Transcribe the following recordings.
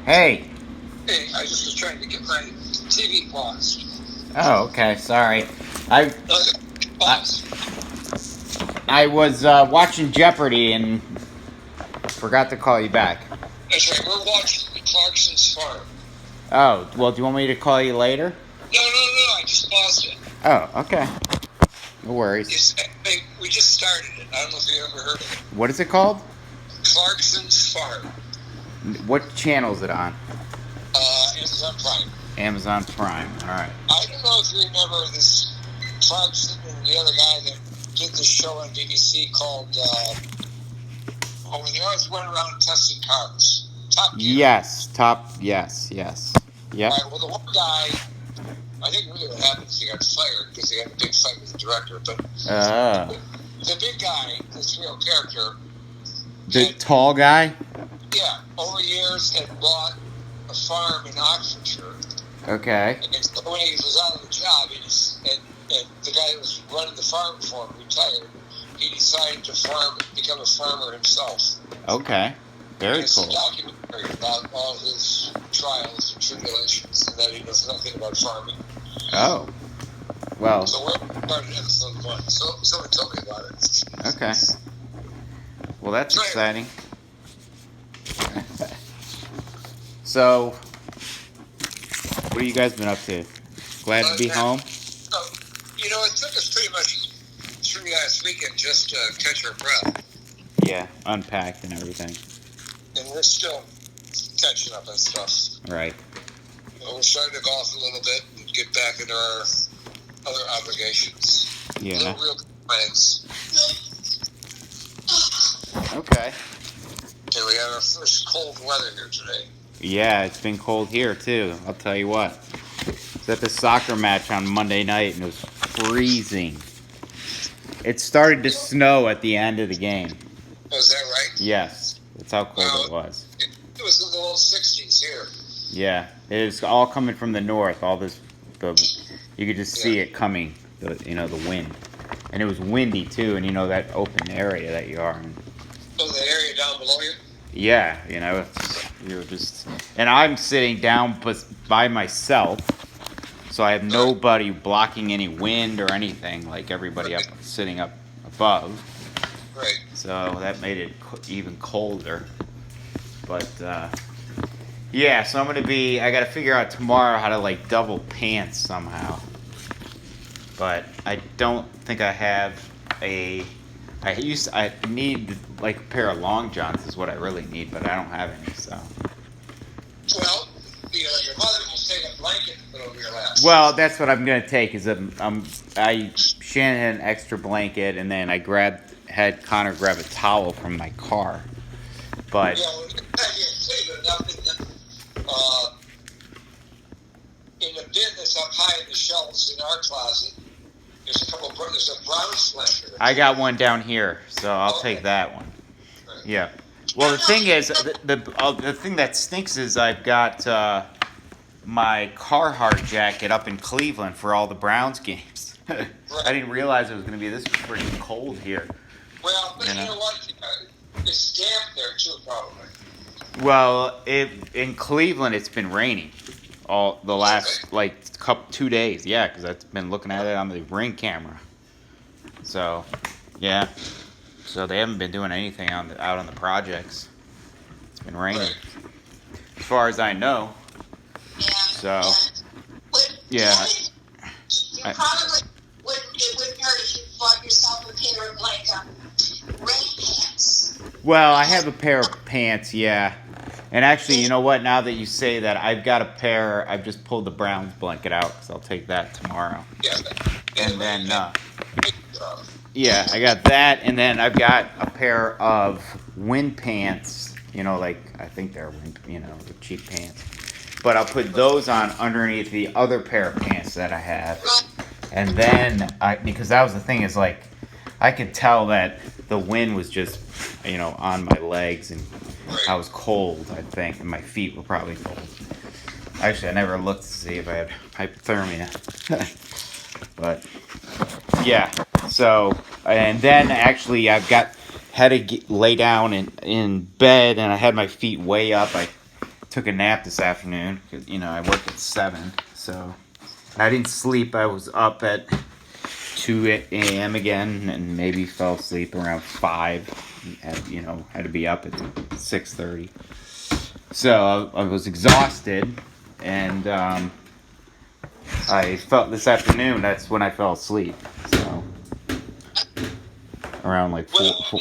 Hey. Hey, I just was trying to get my TV paused. Oh, okay. Sorry. I I, Pause. I was watching Jeopardy and forgot to call you back. That's right. We're watching Clarkson's Farm. Oh, well, do you want me to call you later? No, no, no. I just paused it. Oh, okay. No worries. We just started it. I don't know if you ever heard of it. What is it called? Clarkson's Farm. What channel is it on? Amazon Prime. Amazon Prime. All right. I don't know if you remember this Clarkson and the other guy that did this show on BBC called, where they always went around testing cars. Top Gear. Yes. Top. Yes. Yes. Yep. All right, well, the one guy, I think really what happened is he got fired because he had a big fight with the director. But the big guy, this real character, the tall guy. Yeah, over years had bought a farm in Oxfordshire. Okay. And so when he was out of the job, and the guy that was running the farm for him retired, he decided to become a farmer himself. Okay. Very it's cool. It's a documentary about all his trials and tribulations, and that he knows nothing about farming. Oh. Well. So we're started episode 1. So someone told me about it. Okay. Well, that's exciting. So, what have you guys been up to? Glad to be home? It took us pretty much through last weekend just to catch our breath. Yeah, unpacked and everything. And we're still catching up on stuff. Right. We're starting to golf a little bit and get back into our other obligations. Yeah. No real plans. Okay. And we had our first cold weather here today. Yeah, it's been cold here too. I'll tell you what. I was at the soccer match on Monday night and it was freezing. It started to snow at the end of the game. Oh, is that right? Yes. That's how cold it was. It was in the low 60s here. Yeah. It is all coming from the north. You could just see it coming, the wind. And it was windy too, and that open area that you are in. Oh, the area down below you? Yeah, you're just, and I'm sitting down by myself, so I have nobody blocking any wind or anything like everybody sitting up above. Right. So that made it even colder. But yeah, so I got to figure out tomorrow how to double pants somehow. But I don't think I have I need a pair of long johns is what I really need, but I don't have any, so. Well, your mother just take a blanket and put over your lap. Well, that's what I'm gonna take Shannon had an extra blanket, and then I had Connor grab a towel from my car. But yeah, well, in the bin that's up high in the shelves in our closet, there's a brown splinter. I got one down here, so I'll take that one. Right. Yeah. Well, the thing is, the thing that stinks is I've got my Carhartt jacket up in Cleveland for all the Browns games. Right. I didn't realize it was going to be this freaking cold here. Well, but you know what? It's damp there too, probably. Well, in Cleveland, it's been raining all the last 2 days. Yeah, because I've been looking at it on the Ring camera. So, yeah. So they haven't been doing anything out on the projects. It's been raining, as far as I know. Yeah. So, yeah. You probably it wouldn't hurt if you bought yourself a pair of rain pants. Well, I have a pair of pants, yeah. And actually, you know what? Now that you say that, I've got a pair. I've just pulled the Browns blanket out because I'll take that tomorrow. Yeah. And then, yeah, I got that, and then I've got a pair of wind pants. I think they're the cheap pants. But I'll put those on underneath the other pair of pants that I have. And then, because that was the thing, is I could tell that the wind was just, on my legs, and I was cold, I think, and my feet were probably cold. Actually, I never looked to see if I had hypothermia. But, yeah, so, and then actually had to lay down in bed, and I had my feet way up. I took a nap this afternoon. 'Cause, I work at 7, so I didn't sleep. I was up at 2 a.m. again, and maybe fell asleep around 5. Had to be up at 6:30. So I was exhausted, and I felt this afternoon. That's when I fell asleep. So around like 4,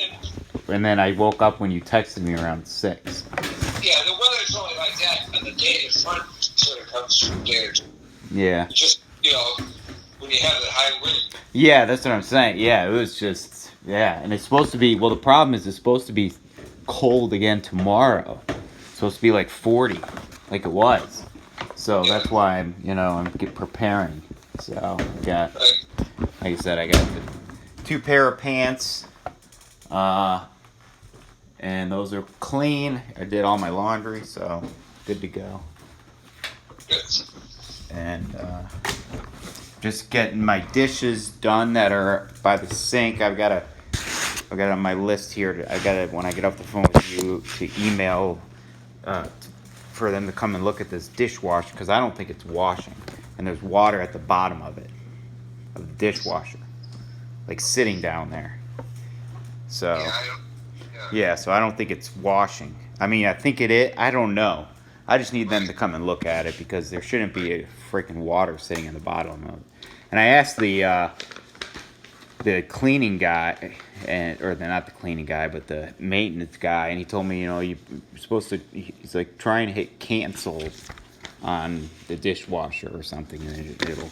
and then I woke up when you texted me around 6. Yeah, the weather's only like that, and the day the front sort of comes from there. Yeah. Just when you have the high wind. Yeah, that's what I'm saying. Yeah, it was just and it's supposed to be. Well, the problem is it's supposed to be cold again tomorrow. It's supposed to be like 40, like it was. So that's why I'm preparing. So I got, like I said, I got the 2 pair of pants, and those are clean. I did all my laundry, so good to go. Good. And just getting my dishes done that are by the sink. I've got on my list here. I got when I get off the phone with you to email for them to come and look at this dishwasher, because I don't think it's washing, and there's water at the bottom of the dishwasher, like sitting down there. So so I don't think it's washing. I mean, I think it is. I don't know. I just need them to come and look at it, because there shouldn't be a freaking water sitting in the bottom of it. And I asked the cleaning guy, not the cleaning guy, but the maintenance guy, and he told me, you're supposed to. He's like, trying to hit cancel on the dishwasher or something, and it'll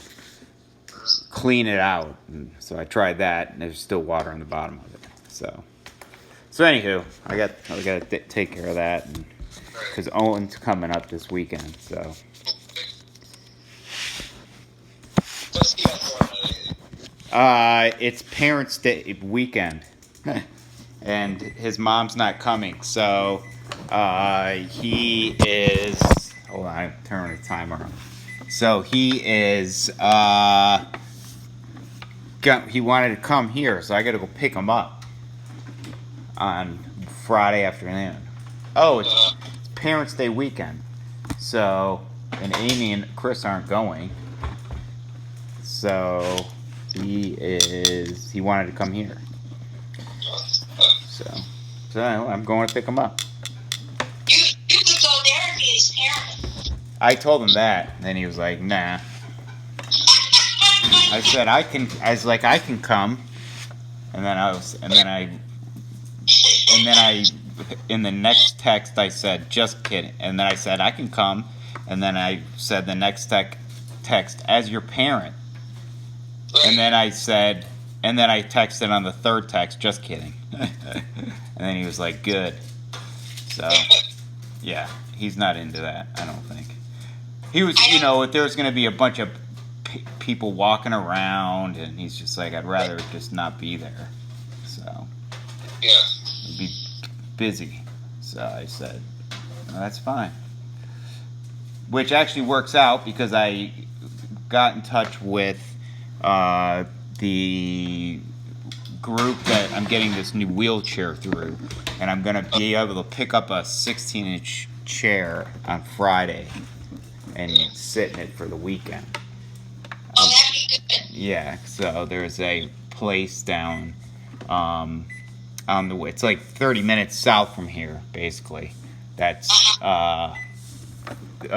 clean it out. And so I tried that, and there's still water on the bottom of it. So anywho, I got to take care of that, because Owen's coming up this weekend, so. What's he got for it? It's Parents' Day weekend, and his mom's not coming, so he is. Hold on, I'm turning the timer on. So he is. He wanted to come here, so I got to go pick him up on Friday afternoon. Oh, it's Parents' Day weekend, so and Amy and Chris aren't going. So he wanted to come here. So I'm going to pick him up. You could go there and be his parent. I told him that, and then he was like, nah. I said I was like, I can come, and then in the next text I said, just kidding, and then I said I can come, and then I said the next text, as your parent. And then I texted on the third text, just kidding. And then he was like, good. So, yeah, he's not into that, I don't think. He was, if there's going to be a bunch of people walking around, and he's just like, I'd rather just not be there. So, it'd be busy. So I said, no, that's fine. Which actually works out, because I got in touch with the group that I'm getting this new wheelchair through, and I'm going to be able to pick up a 16-inch chair on Friday and sit in it for the weekend. Oh, that'd be good. Yeah, so there's a place down on the way. It's like 30 minutes south from here, basically. That's a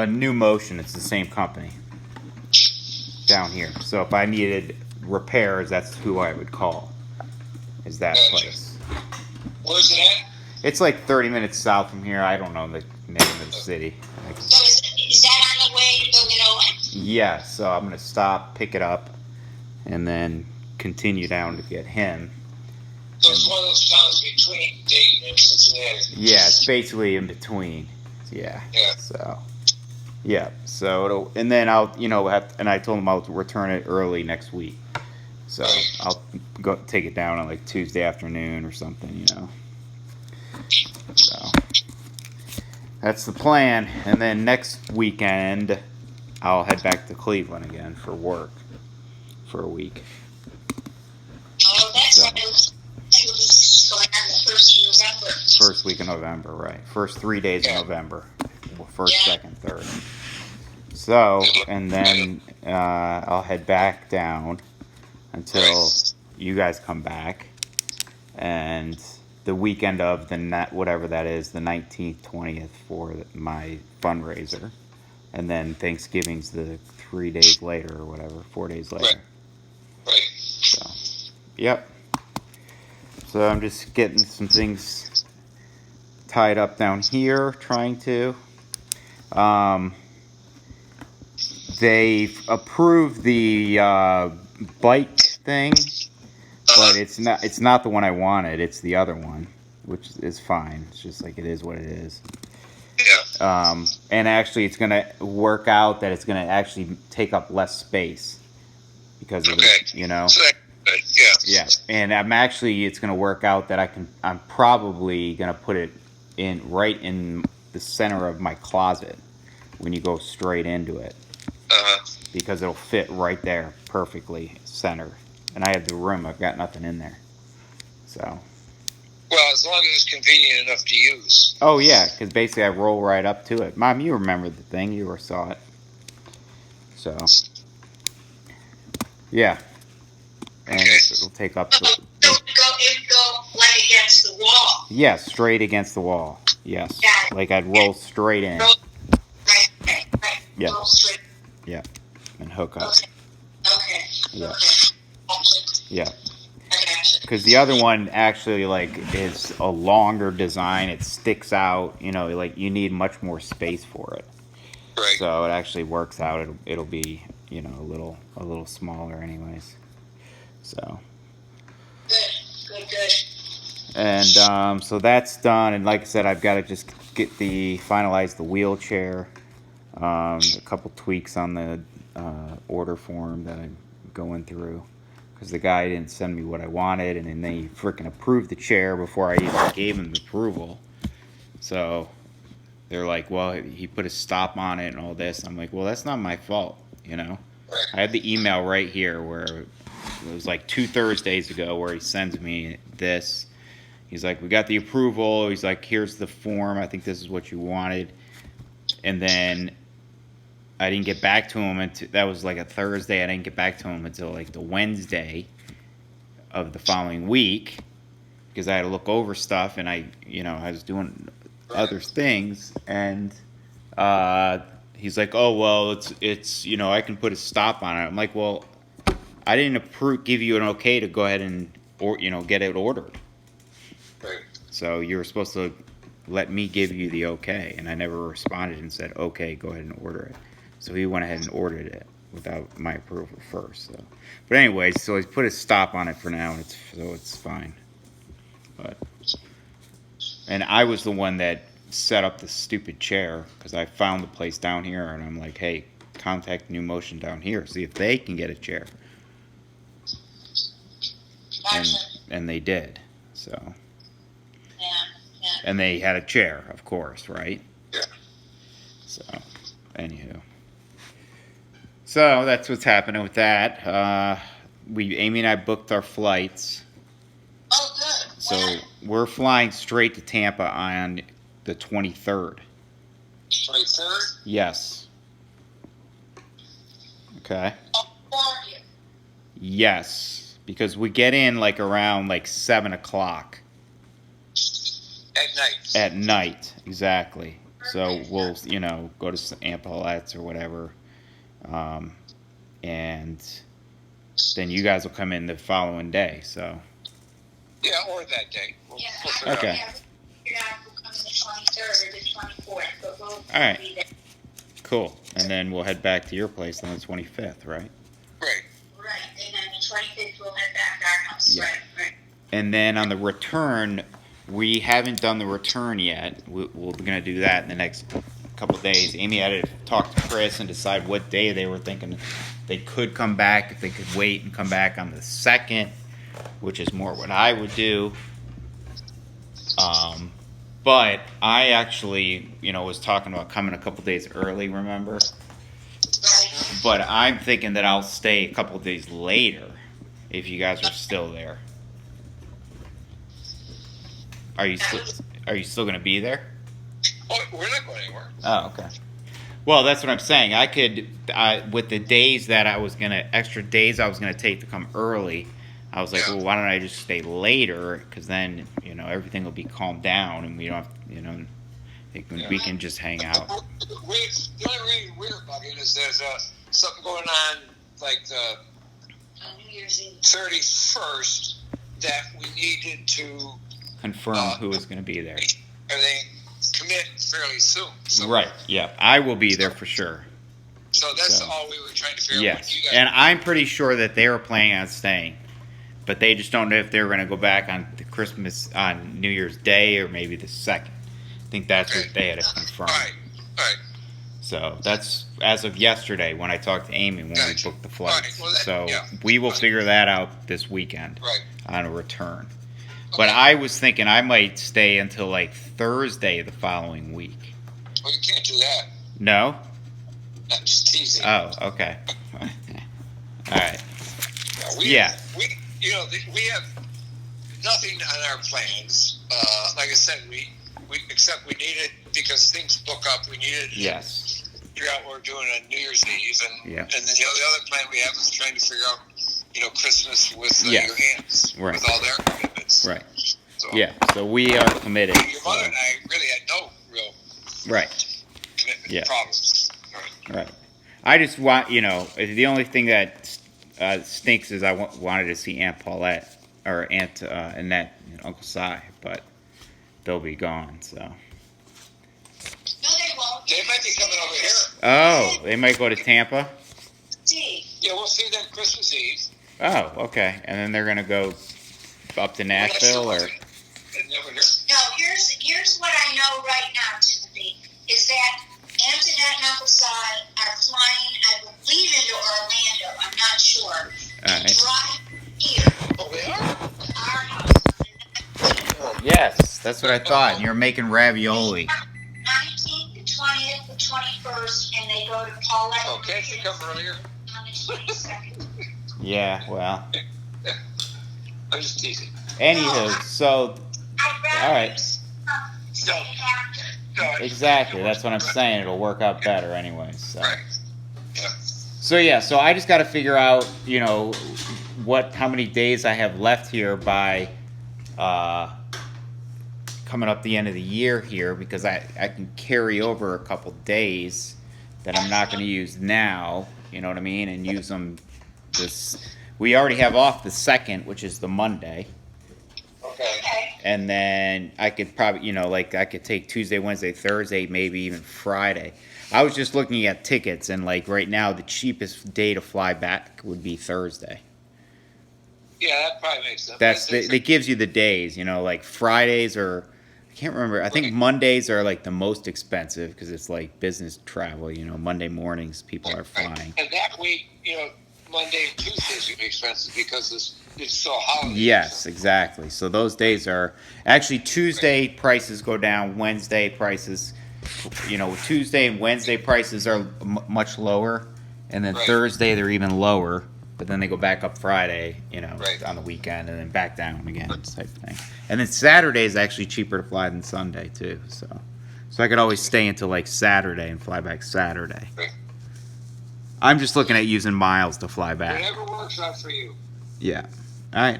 New Motion. It's the same company down here. So if I needed repairs, that's who I would call. Is that place? Where's it at? It's like 30 minutes south from here. I don't know the name of the city. So is that on the way to go get Owen? Yeah, so I'm going to stop, pick it up, and then continue down to get him. So it's one of those towns between Dayton and Cincinnati. Yeah, it's basically in between. Yeah. So, yeah. So and then I'll, and I told him I'll return it early next week. So I'll go take it down on like Tuesday afternoon or something, So that's the plan. And then next weekend, I'll head back to Cleveland again for work for a week. Oh, that's going on the 1st of November. First week of November, right. First 3 days of November. first, second, third. So, and then I'll head back down until you guys come back, and the weekend of whatever that is, the 19th, 20th for my fundraiser, and then Thanksgiving's the 3 days later or whatever, 4 days later. Right. So, yep. So I'm just getting some things tied up down here, trying to. They've approved the bike thing, but it's not the one I wanted. It's the other one, which is fine. It's just like it is what it is. Yeah. And actually, it's gonna work out that it's gonna actually take up less space because of it, you know. So yeah. Yeah, and it's gonna work out that I'm probably gonna put it right in the center of my closet when you go straight into it. Because it'll fit right there perfectly center, and I have the room. I've got nothing in there, so. Well, as long as it's convenient enough to use. Oh yeah, because basically I roll right up to it. Mom, you remember the thing? You saw it. So. Yeah. And Okay. it'll take up. So it go like against the wall. Yeah, straight against the wall. Yes. Yeah. Like I'd roll straight in. Right. Yeah. Roll straight. Yeah. And hook up. Okay. Yeah. Okay. Gotcha. Yeah. I gotcha. Because the other one actually is a longer design. It sticks out. You know, like you need much more space for it. Right. So it actually works out. It'll be a little smaller, anyways. So. Good. And so that's done. And like I said, I've got to just finalize the wheelchair. A couple tweaks on the order form that I'm going through, because the guy didn't send me what I wanted, and then they freaking approved the chair before I even gave him the approval. So they're like, well, he put a stop on it and all this. I'm like, well, that's not my fault, you know. I have the email right here where it was like 2 Thursdays ago where he sends me this. He's like, we got the approval. He's like, here's the form. I think this is what you wanted. And then I didn't get back to him until that was like a Thursday. I didn't get back to him until like the Wednesday of the following week, because I had to look over stuff, and I was doing other things, and he's like, oh well, it's I can put a stop on it. I'm like, well, I didn't give you an okay to go ahead and get it ordered. Right. So you were supposed to let me give you the okay, and I never responded and said, okay, go ahead and order it. So he went ahead and ordered it without my approval first. So, but anyways, so he's put a stop on it for now, and it's fine. And I was the one that set up the stupid chair, because I found the place down here, and I'm like, hey, contact New Motion down here, see if they can get a chair. Gotcha. And they did. So. Yeah. And they had a chair, of course, right? Yeah. So, anywho. So that's what's happening with that. Amy and I booked our flights. Oh, good. So When? we're flying straight to Tampa on the 23rd. 23rd? Yes. Okay. Oh, are you? Yes. Because we get in around 7 o'clock. At night. At night, exactly. So we'll, go to some Ampalettes or whatever. And then you guys will come in the following day, so. Yeah, or that day. We'll Yeah. flip it Okay. up. You're not coming the 23rd or the 24th, but we'll right. be there. Cool. And then we'll head back to your place on the 25th, right? Right. Right, and then the 25th we'll head back to our house. Yeah. Right. And then on the return, we haven't done the return yet. We're going to do that in the next couple of days. Amy had to talk to Chris and decide what day they were thinking they could come back, if they could wait and come back on the 2nd, which is more what I would do. But I actually, was talking about coming a couple days early, remember? Right. But I'm thinking that I'll stay a couple days later if you guys are still there. Are you still going to be there? Oh, we're not going anywhere. Oh, okay. Well, that's what I'm saying. I could, with the days that extra days I was gonna take to come early. I was like, Yeah. well, why don't I just stay later? Because then, everything will be calmed down, and we don't have, we can just hang out. The only reason we're bugging is there's something going on like the On New Year's Eve. 31st that we needed to Confirm who is going to be there. everything commit fairly soon. So, Right. Yeah, I will be there for sure. So that's So, all we were trying to figure out. Yes, What you guys and I'm pretty sure that they were planning on staying, but they just don't know if they're going to go back on on New Year's Day or maybe the 2nd. I think that's what they had to confirm. All right. So that's as of yesterday when I talked to Amy when we Gotcha. booked the flights. All right, well, So yeah. we will figure that out this weekend Right. on a return. Okay. But I was thinking I might stay until like Thursday the following week. Well, you can't do that. No? I'm just teasing. Oh, okay. All right. We Yeah. We have nothing on our plans. Like I said, we except we need it because things book up. We needed to Yes. figure out what we're doing on New Year's Eve, and Yeah. and then the other plan we have is trying to figure out Christmas with Yes. your aunts Right. with all their commitments. Right. So, Yeah. So we are committed. Your mother and I really had no real Right. commitment Yeah. problems. All right. Right. I just want, the only thing that stinks is I wanted to see Aunt Paulette or Aunt Annette and Uncle Si, but they'll be gone, so. No, they won't. They might be coming over here. Oh, they might go to Tampa? Steve. Yeah, we'll see them Christmas Eve. Oh, okay. And then they're going to go up to Nashville or? And then we're here. No, here's what I know right now, Timothy, is that Antoinette and Uncle Si are flying, I believe, into Orlando. I'm not sure. All And right. drive here Oh, they are? to our house on the 19th. Yes, that's what I thought. And you're making ravioli. 19th, the 20th, the 21st, and they go to Paulette Oh, can't you come earlier? on the 22nd. Yeah, well. I'm just teasing. Anywho, so, I'd rather all right. stay after. No, Exactly. That's what I'm saying. It'll work out better anyways. So. Right. Yeah. So yeah, so I just got to figure out, how many days I have left here by coming up the end of the year here, because I can carry over a couple days that I'm not going to use now. You know what I mean? And use them we already have off the 2nd, which is the Monday. Okay. Okay. And then I could probably, I could take Tuesday, Wednesday, Thursday, maybe even Friday. I was just looking at tickets, and right now the cheapest day to fly back would be Thursday. Yeah, that probably makes sense. It gives you the days, Fridays are, I can't remember. I think Mondays are the most expensive because it's business travel. Monday mornings people are flying. And that week, Monday and Tuesdays would be expensive because it's so holiday. Yes, exactly. So those days are actually Tuesday prices go down. Wednesday prices, Tuesday and Wednesday prices are much lower, and then Right. Thursday they're even lower. But then they go back up Friday, Right. on the weekend, and then back down again, type thing. And then Saturday is actually cheaper to fly than Sunday too. So I could always stay until Saturday and fly back Saturday. Right. I'm just looking at using miles to fly back. Whatever works out for you. Yeah. All right.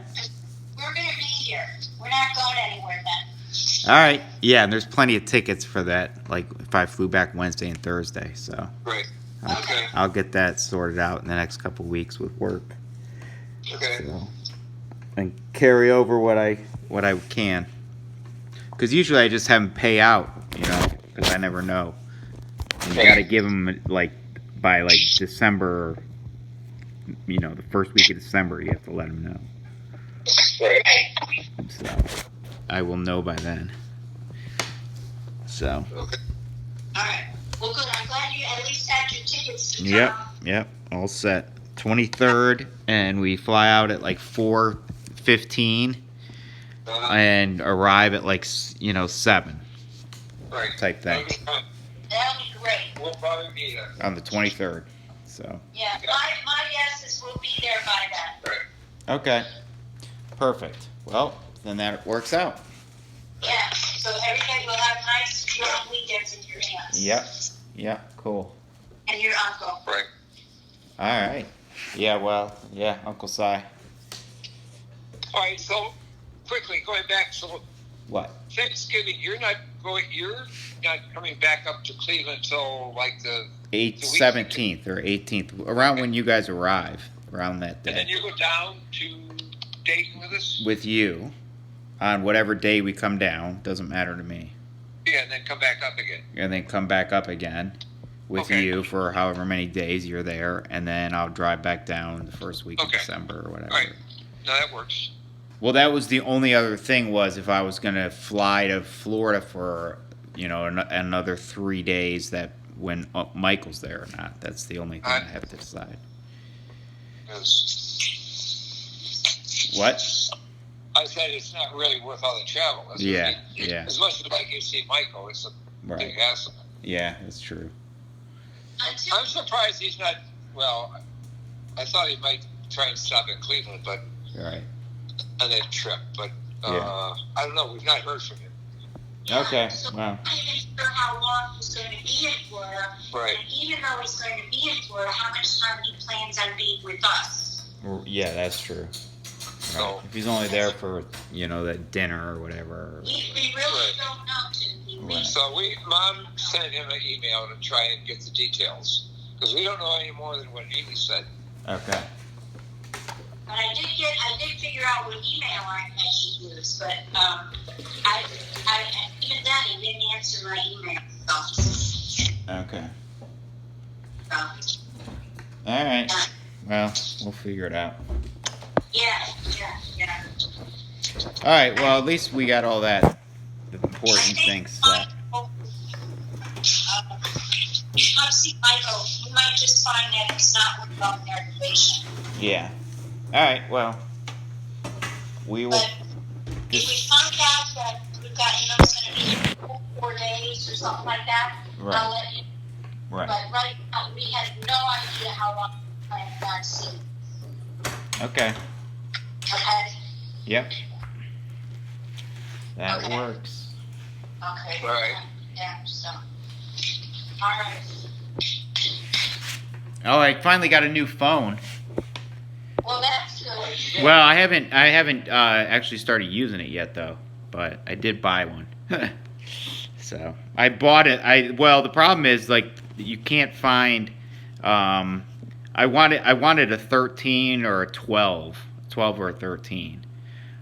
We're going to be here. We're not going anywhere then. All right. Yeah, and there's plenty of tickets for that. If I flew back Wednesday and Thursday, so Right. Okay. I'll get that sorted out in the next couple weeks with work. Okay. So, and carry over what I can. Because usually I just have them pay out, because I never know. And you got to give them by December, the first week of December. You have to let them know. Right. So I will know by then. So. Okay. All right. Well, good. I'm glad you at least had your tickets to Yep. come. Yep. All set. 23rd, and we fly out at 4:15 and arrive at 7 Right. type thing That'll be great. We'll probably be there. on the 23rd. So. Yeah. My guess is we'll be there by then. Right. Okay. Perfect. Well, then that works out. Yeah. So everybody will have nice long weekends in your hands. Yep. Yep. Cool. And your uncle. Right. All right. Yeah. Well. Yeah. Uncle Si. All right. So quickly going back. So What? Thanksgiving, you're not coming back up to Cleveland until like the 17th or 18th, around when you guys arrive, around that and then day, you go down to Dayton with us. with you, on whatever day we come down. Doesn't matter to me. Yeah, and then come back up again. And then come back up again with Okay. you for however many days you're there, and then I'll drive back down the first week of Okay. December or whatever. All right. No, that works. Well, that was the only other thing, was if I was gonna fly to Florida for, another 3 days, that when Michael's there or not. That's the only thing I have to decide. Because What? I said it's not really worth all the travel. Is it? Yeah, yeah. As much as like you see Michael, it's a Right. big hassle. Yeah, that's true. Until I'm surprised he's not. Well, I thought he might try and stop in Cleveland, but Right. on that trip. But Yeah. I don't know. We've not heard from him. Okay. So Well. I'm not even sure how long he's going to be in Florida. Right. And even though he's going to be in Florida, how much time he plans on being with us. Yeah, that's true. Right. So- If he's only there for that dinner or whatever. We really Right. don't know, Timothy. Right. So Mom sent him an email to try and get the details because we don't know any more than what Amy said. Okay. But I did figure out what email I should use, but even then he didn't answer my email. Okay. So, All right. Well, we'll figure it out. yeah. All right. Well, at least we got all that important things set. Come see Michael. You might just find that it's not worth all the aggravation. Yeah. All right. Well, we will. But if we find out that we've got, it's going to be 4 days or something like that, I'll Right. let you. Right. But right now, we had no idea how long we planned on seeing. Okay. Okay? Yep. That Okay. works. Okay. All right. Yeah, so. All right. Oh, I finally got a new phone. Well, that's good. Well, I haven't actually started using it yet though, but I did buy one. So I bought it. The problem is like you can't find. I wanted a 13 or a 12 or a 13,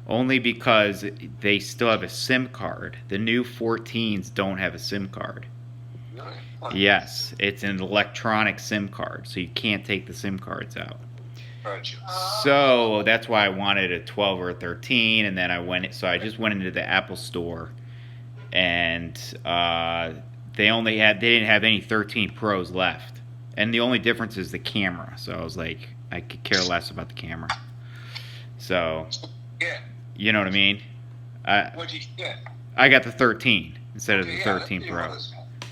only because they still have a SIM card. The new 14s don't have a SIM card. Yes, it's an electronic SIM card, so you can't take the SIM cards out. Right. So that's why I wanted a 12 or a 13, and then I just went into the Apple store, and they didn't have any 13 Pros left, and the only difference is the camera. So I was like, I could care less about the camera. So Yeah. you know what I mean? What did you get? I got the 13 instead of the 13 Pro.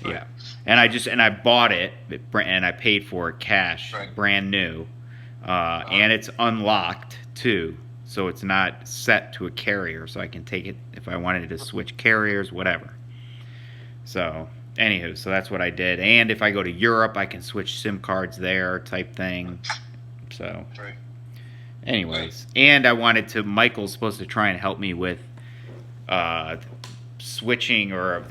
Yeah, and I bought it, and I paid for it cash, Right. brand new, and it's unlocked too, so it's not set to a carrier, so I can take it if I wanted to switch carriers, whatever. So, anywho, so that's what I did, and if I go to Europe, I can switch SIM cards there, type thing. So, Right. anyways, and Michael's supposed to try and help me with switching, or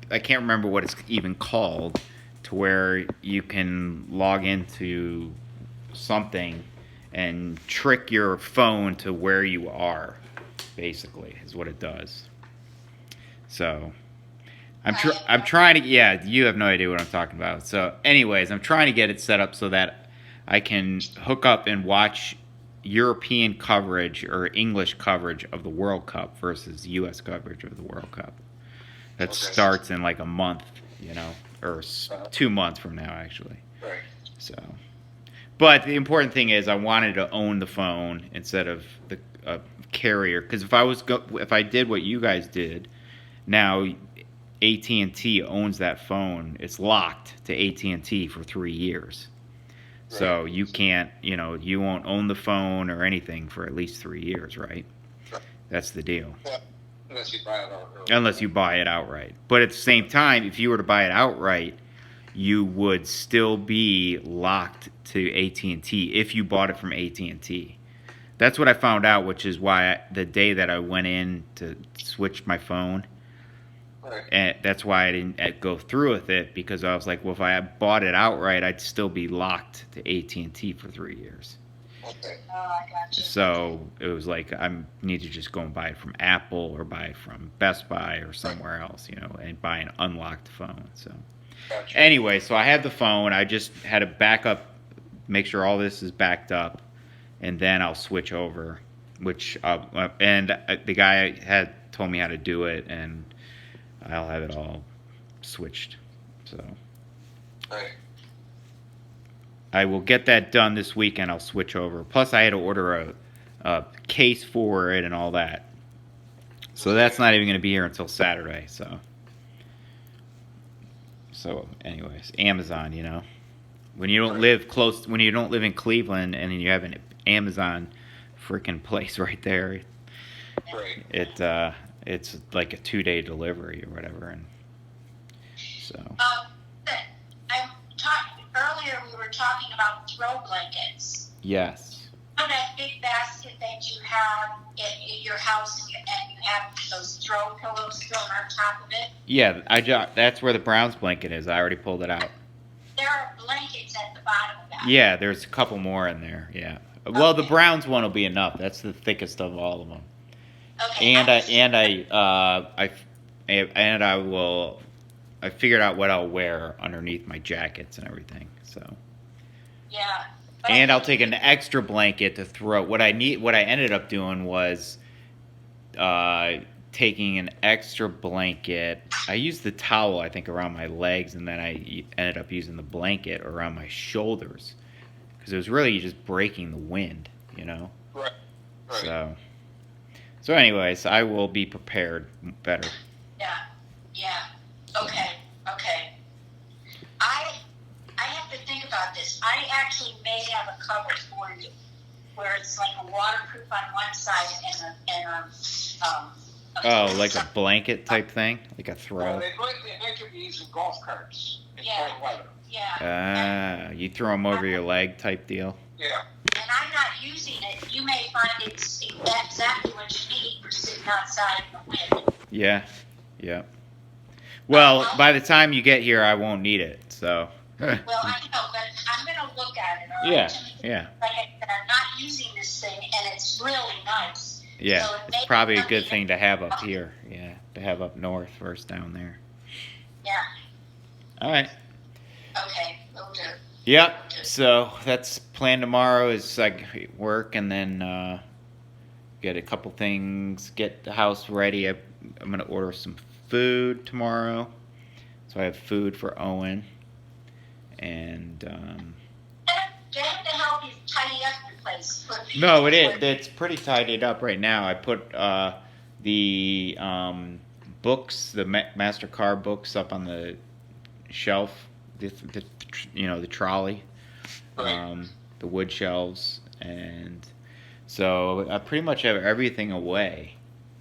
I can't remember what it's even called, to where you can log into something and trick your phone to where you are, basically, is what it does. So, I'm trying to, yeah, you have no idea what I'm talking about. So, anyways, I'm trying to get it set up so that I can hook up and watch European coverage or English coverage of the World Cup versus U.S. coverage of the World Cup. That Okay. starts in like a month, or 2 months from now, actually. Right. So, but the important thing is I wanted to own the phone instead of the carrier, because if I did what you guys did, now AT&T owns that phone. It's locked to AT&T for 3 years. So you can't, you won't own the phone or anything for at least 3 years, right? Right. That's the deal. Unless you buy it outright. Unless you buy it outright. But at the same time, if you were to buy it outright, you would still be locked to AT&T if you bought it from AT&T. That's what I found out, which is why the day that I went in to switch my phone, Right. and that's why I didn't go through with it, because I was like, well, if I had bought it outright, I'd still be locked to AT&T for 3 years. Okay. Oh, I got you. So it was like I need to just go and buy it from Apple or buy it from Best Buy or somewhere else, and buy an unlocked phone. So Gotcha. anyway, so I had the phone. I just had to back up, make sure all this is backed up, and then I'll switch over. The guy had told me how to do it, and I'll have it all switched. So Right. I will get that done this weekend. I'll switch over. Plus, I had to order a case for it and all that. So that's not even going to be here until Saturday. So anyways, Amazon, when you don't live close, when you don't live in Cleveland, and you have an Amazon freaking place right there, Right. it's like a 2-day delivery or whatever, and so. Earlier we were talking about throw blankets. Yes. On that big basket that you have in your house, and you have those throw pillows thrown on top of it. Yeah, that's where the Browns blanket is. I already pulled it out. There are blankets at the bottom of that. Yeah, there's a couple more in there. Yeah. Well, the Okay. Browns one will be enough. That's the thickest of all of them. Okay. I figured out what I'll wear underneath my jackets and everything. So. Yeah. But And I'll take an extra blanket to throw. What I ended up doing was taking an extra blanket. I used the towel, I think, around my legs, and then I ended up using the blanket around my shoulders, because it was really just breaking the wind, Right. Right. So anyways, I will be prepared better. Yeah. Okay. I have to think about this. I actually may have a cover for you, where it's like a waterproof on one side Oh, like a blanket type thing, like a Well, throw. they make them use in golf carts. In Yeah. cold weather. Yeah. You throw them over your leg type deal. Yeah. And I'm not using it. You may find it's exactly what you need for sitting outside in the wind. Yeah. Well, by the time you get here, I won't need it. So. Well, I know, but I'm going to look at it. All right? Yeah. Like I said, I'm not using this thing, and it's really nice. Yeah, So it it's may probably a not good be- thing to have up here. Yeah, to have up north versus down there. Yeah. All right. Okay. Will do. Yep. So that's plan tomorrow is like work, and then get a couple things, get the house ready. I'm gonna order some food tomorrow, so I have food for Owen, and Get him to help you tidy up your place. no, it is. It's pretty tidied up right now. I put the books, the MasterCard books, up on the shelf. The trolley, Right. the wood shelves, and so I pretty much have everything away,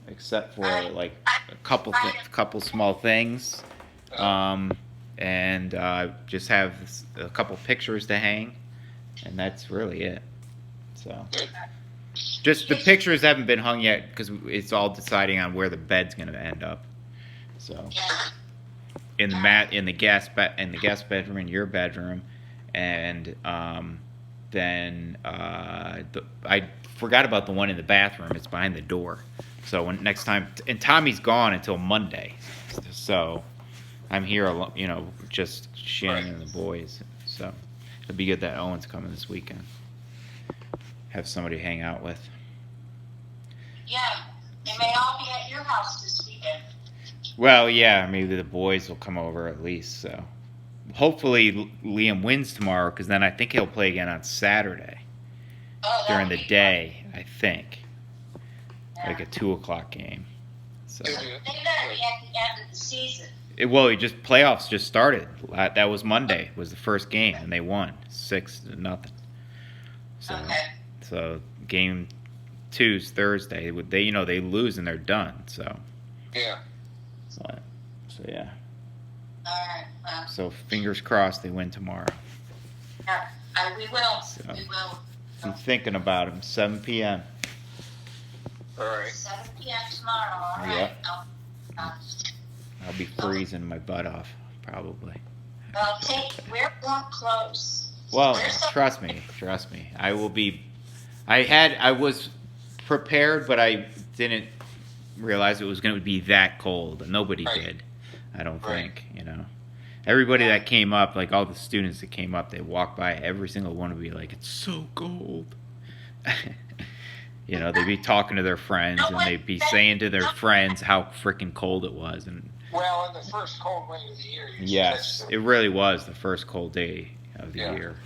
except for like a couple small things, and just have a couple pictures to hang, and that's really it. So, just the pictures haven't been hung yet because it's all deciding on where the bed's gonna end up. So. Yeah. In the guest bedroom, in your bedroom, and then I forgot about the one in the bathroom. It's behind the door. So next time, and Tommy's gone until Monday, so I'm here alone, just Shannon and the boys. So it'd be good that Owen's coming this weekend. Have somebody to hang out with. Yeah. They may all be at your house this weekend. Well, yeah, maybe the boys will come over at least. So, hopefully Liam wins tomorrow, because then I think he'll play again on Saturday Oh, during that the would be day. I think, fun. like a 2:00 game. So, They better be at the end of the season. playoffs just started. That was Monday. Was the first game, and they won 6-0. So, Okay. game 2's Thursday. They lose and they're done. So. Yeah. So yeah. All right. Well, So fingers crossed they win tomorrow. yeah, we will. So. We will. I'm thinking about them. 7 p.m. All right. 7 p.m. tomorrow. All right. Yep. Uh, I'll be freezing my butt off, probably. well, wear warm clothes. Well, Wear some- trust me. I will be. I was prepared, but I didn't realize it was going to be that cold. Nobody Right. did. I don't Right. think, Everybody that came up, like all the students that came up, they walked by, every single one would be like, it's so cold. They'd be talking to their friends, and they'd be saying to their friends how freaking cold it was. And Well, in the first cold wind of the year. yes, it really was the first cold day of the Yeah. year.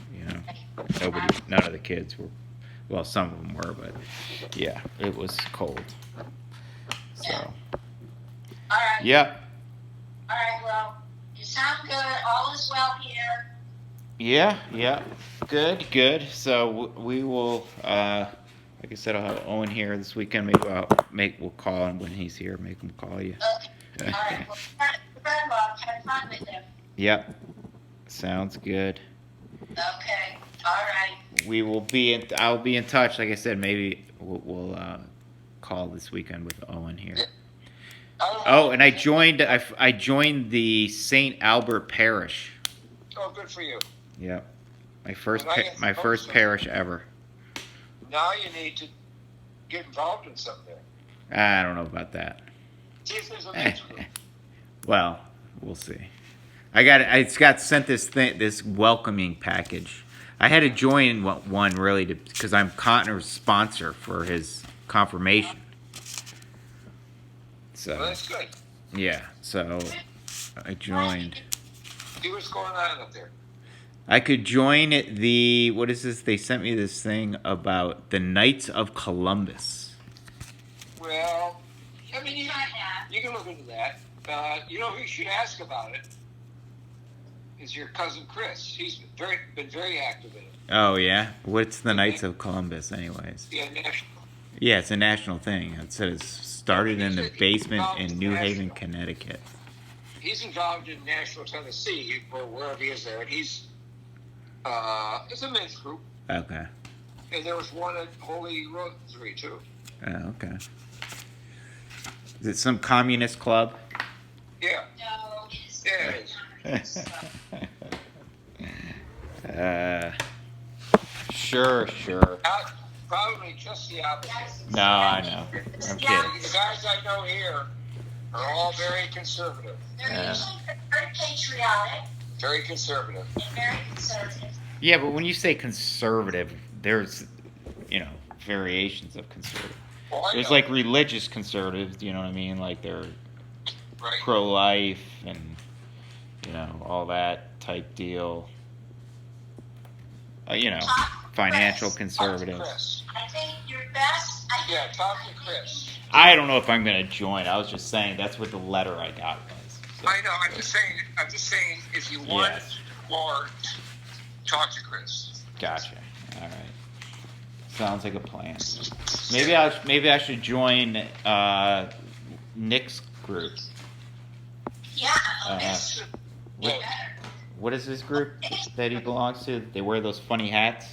None of the kids were, well, some of them were, but yeah, it was cold. So, Yeah. All right. yeah, All right. Well, you sound good. All is well here. yeah, good. So we will, like I said, I'll have Owen here this weekend. Maybe we'll call him when he's here. Make him call you. Okay. All right. Well, good luck. Have fun with him. Yep, sounds good. Okay. All right. We will be in. I'll be in touch. Like I said, maybe we'll call this weekend with Owen here. Oh, and I joined the St. Albert Parish. Oh, good for you. Yep, my first Well, I my first parish ever. Now you need to get involved in something there. I don't know about that. See if there's a men's group. Well, we'll see. I got sent this welcoming package. I had to join one really because I'm Cotner's sponsor for his confirmation. So Well, that's good. yeah, so I joined. See what's going on up there. I could join what is this? They sent me this thing about the Knights of Columbus. Well, I mean, you Try that. can look into that. Who you should ask about it is your cousin Chris. He's been very active in it. Oh yeah, what's the Knights of Columbus, anyways? Yeah, national. Yeah, it's a national thing. It said it started in the basement in New Haven, Connecticut. He's involved in Nashville, Tennessee, or wherever he is there, and he's it's a men's group, Okay. and there was one at Holy Rosary too. Oh, okay. Is it some communist club? Yeah, No, it's yeah, it is. Sure. Probably just the opposite. No, I know. I'm kidding. The guys I know here are all very conservative. They're Yeah. usually very patriotic Very conservative. and very conservative. Yeah, but when you say conservative, there's, variations of conservative. Well, I There's know. like religious conservatives, you know what I mean? Like they're Right. pro-life and, all that type deal. Financial Chris. conservative. Chris. I think your best. Yeah, talk to Chris. I don't know if I'm going to join. I was just saying that's what the letter I got was. So, I know. I'm just saying. If you want Yes. more, talk to Chris. Gotcha. All right. Sounds like a plan. Maybe I should join Nick's group. Yeah. That's What, what is this group that he belongs to? They wear those funny hats.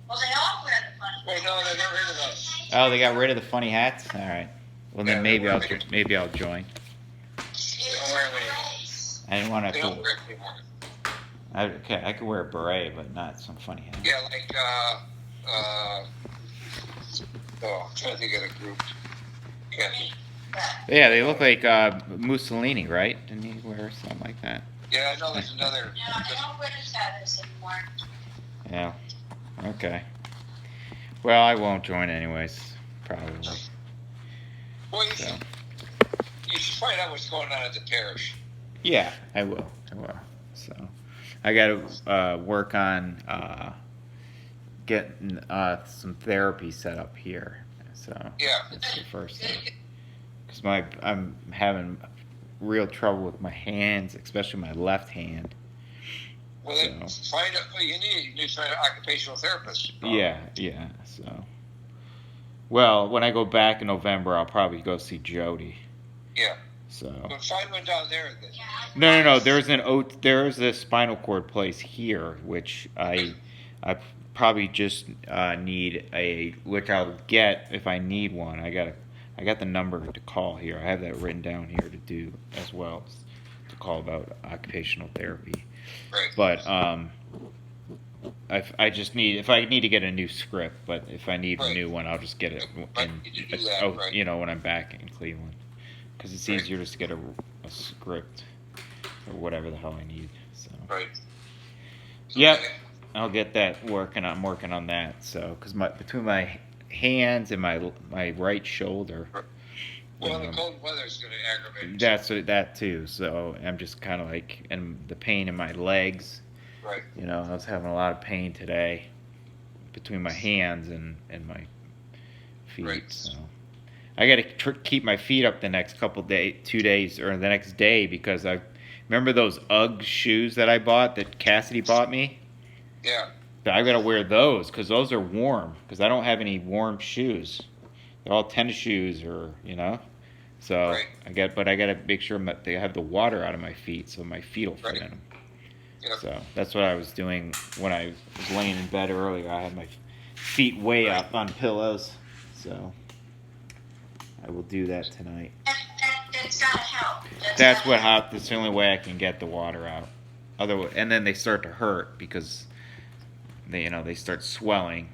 Well, they all wear the funny. Wait, no, they got rid of those. Oh, they got rid of the funny hats. All right. Well, then Yeah, maybe I'll they- maybe I'll join. It's wear a them race. I didn't want They to. don't wear it anymore. I could wear a beret, but not some funny hat. Yeah, like I'm trying to think of the group. Yeah, Yeah, they look like Mussolini, right? Didn't he wear something like that? yeah. I know there's another. No, they don't wear the feathers anymore. Yeah. Okay. Well, I won't join anyways, probably. Well, So. you should find out what's going on at the parish. Yeah, I will. So, I got to work on getting some therapy set up here. So Yeah. that's the first thing. Because I'm having real trouble with my hands, especially my left hand. Well, then find out. Well, you need to find an occupational therapist. Yeah. So, well, when I go back in November, I'll probably go see Jody. Yeah. So But find one down there. Then. no. There's a spinal cord place here, which I probably just need which I'll get if I need one. I got the number to call here. I have that written down here to do as well, to call about occupational therapy. Right. But I just need, if I need to get a new script, but if I need a new one, I'll just get it Right, you do that, right. you know, when I'm back in Cleveland, because it's Right. easier just to get a script or whatever the hell I need. So Right. yep, Okay. I'll get that working. I'm working on that. So because between my hands and my right shoulder, Well, the cold weather is going to aggravate. that too. So I'm just kind of like, and the pain in my legs. Right. You know, I was having a lot of pain today between my hands and my feet. Right. So I got to keep my feet up the next couple days, 2 days, or the next day, because I remember those UGG shoes that I bought that Cassidy bought me. Yeah. I got to wear those because those are warm, because I don't have any warm shoes. They're all tennis shoes, or you know. So Right. I got to make sure that they have the water out of my feet, so my feet will fit Right. in them. Yep. So that's what I was doing when I was laying in bed earlier. I had my feet way Right. up on pillows, so I will do that tonight. That's gotta help. That's gotta what help. happened. That's the only way I can get the water out. Otherwise, and then they start to hurt because they start swelling,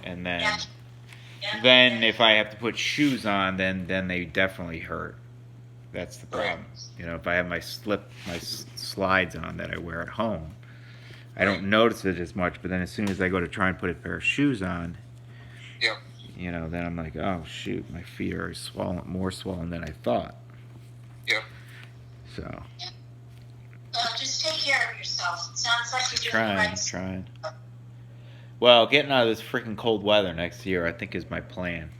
and then Yeah. if I have to put shoes on, then they definitely hurt. That's the Right. problem. You know, if I have my slides on that I wear at home, I don't notice it as much. But then as soon as I go to try and put a pair of shoes on, Yep. you know, then I'm like, oh shoot, my feet are more swollen than I thought. Yep. So Just take care of yourself. It sounds like you're doing the right trying. Well, getting out of this freaking cold weather next year, I think, is my plan.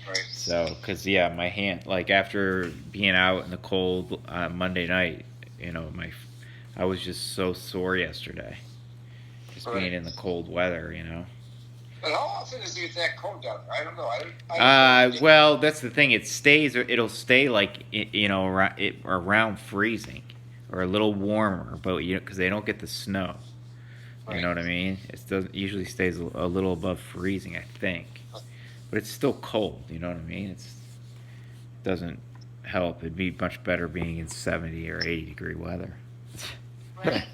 Right. So, because my hand, like after being out in the cold Monday night, you know, I was just so sore yesterday, just Right. being in the cold weather, you know. But how often is it that cold down there? I don't know. Well, that's the thing. It'll stay like around freezing, or a little warmer, but because they don't get the snow. You Right. know what I mean? It usually stays a little above freezing, I think. But it's still cold, you know what I mean? It doesn't help. It'd be much better being in 70 or 80 degree weather. Right.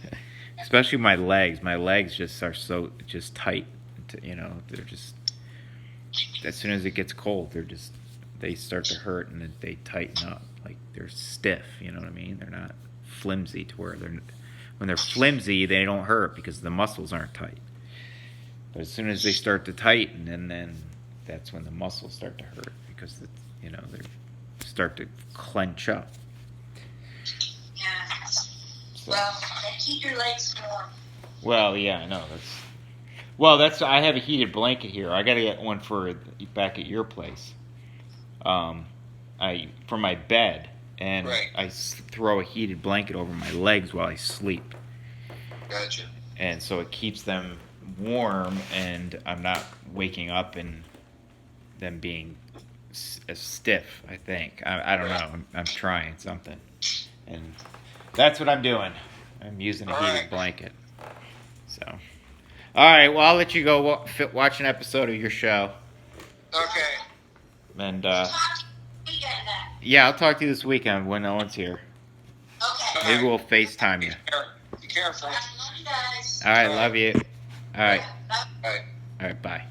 Especially my legs. My legs just are so tight. You know, they're just, as soon as it gets cold, they start to hurt, and then they tighten up. Like they're stiff, you know what I mean? They're not flimsy to where when they're flimsy, they don't hurt because the muscles aren't tight. But as soon as they start to tighten, and then that's when the muscles start to hurt, because they start to clench up. Yeah. So, Well, and keep your legs warm. well, yeah, I know. I have a heated blanket here. I gotta get one for back at your place. For my bed, and Right. I throw a heated blanket over my legs while I sleep, Gotcha. and so it keeps them warm, and I'm not waking up and them being stiff. I think I don't know. I'm trying something, and that's what I'm doing. I'm using a All heated right. blanket. So, all right. Well, I'll let you go watch an episode of your show, Okay. and Talk to you weekend then. yeah, I'll talk to you this weekend when no one's here. Okay. Maybe we'll FaceTime you. Be careful. I love you guys. All right, All right. love you. All right, Bye. Bye. all right, bye.